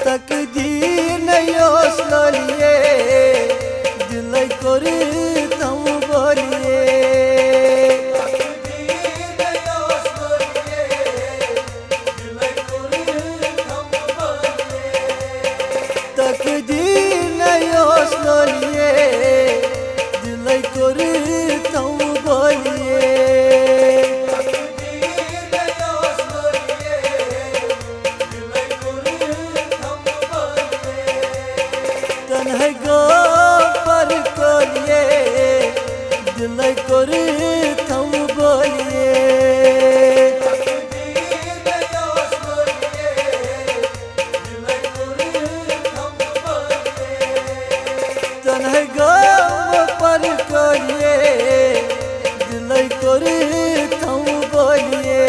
तकदीर नयोस लोलिए दिल कोरी तम बोलिए तकदीर नयोस लोलिए दिल कोरी तम बोलिए तन्हे गो पर कोलिए दिल कोरी थम बोलिए तन्हे गो पर कोलिए दिल कोरी थम बोलिए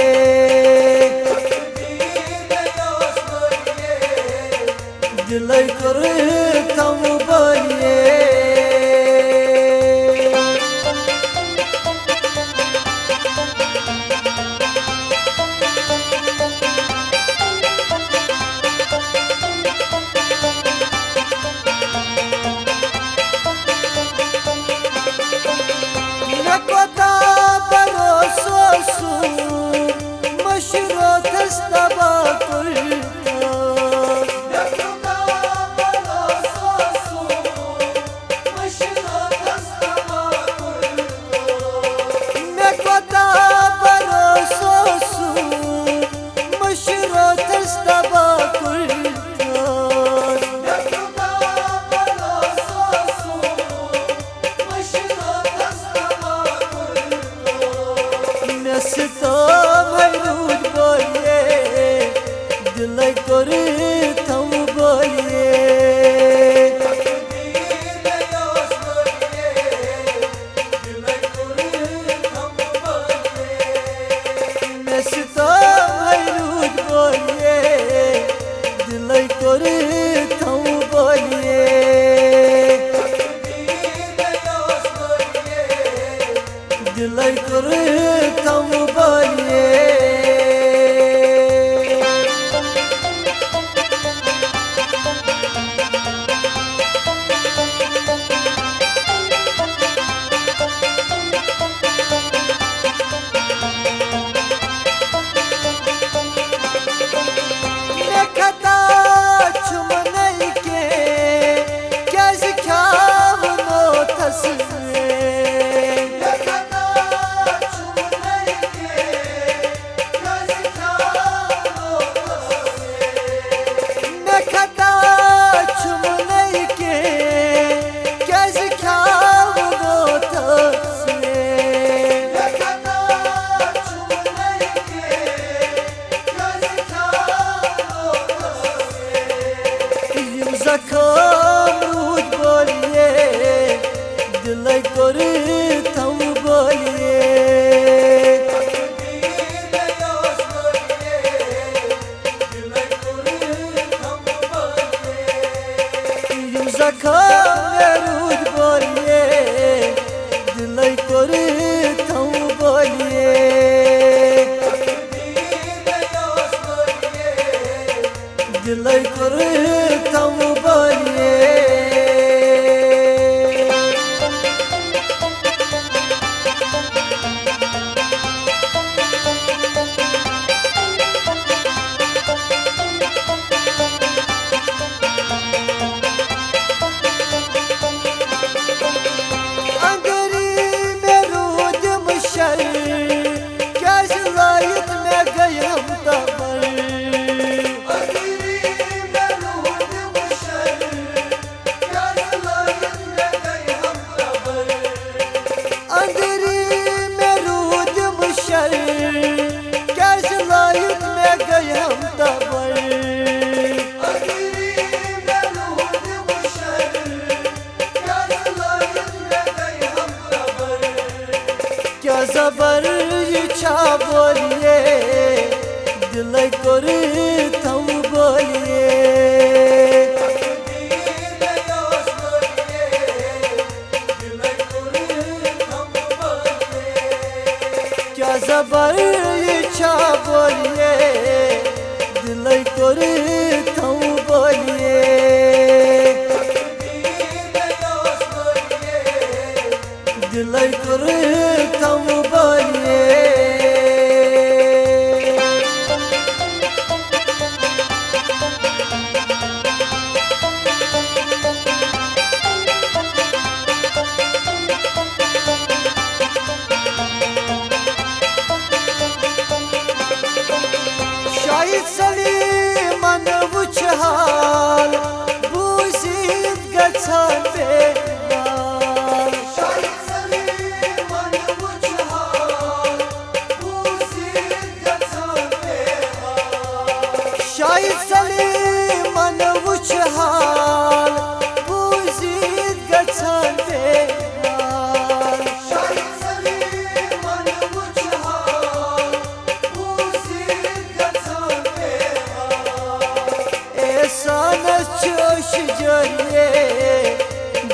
दिल कोरी थम बोलिए नकोता भरोसो सु मशरो तस्तबा तो मरूद बोलिए दिल कोरी थम बोलिए नस तो मरूद बोलिए दिल कोरी थम बोलिए दिल कोरी थम बोलिए देखता चुमने के कैसे ख्याल नो तस्वीर मरूद बोलिए दिल कोरी थम बोलिए मरूद बोलिए दिल कोरी थम बोलिए दिल कोरी थम बोलिए क्या जबर इच्छा बोलिए दिल कोरी थम बोलिए क्या जबर इच्छा बोलिए दिल करथम बोलिए दिलै करथम बोलिए सली मन वुचहाल बूसीत गछन बेहाल सली मन वुचहाल बूसीत गछन बेहाल सली मन वुचहाल बूसीत गछन बेहाल सली मन वुचहाल बूसीत चोश जरिए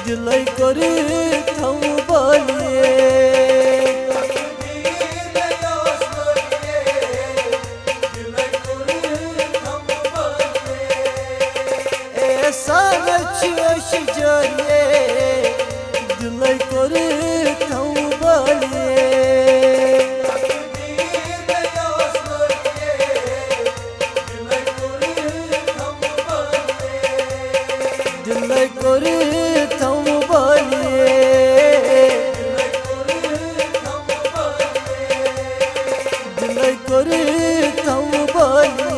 दिलै करथम बोलिए ऐसा चोश जरिए दिलै करथम बोलिए दिलै करथम बोलिए दिलै करथम बोलिए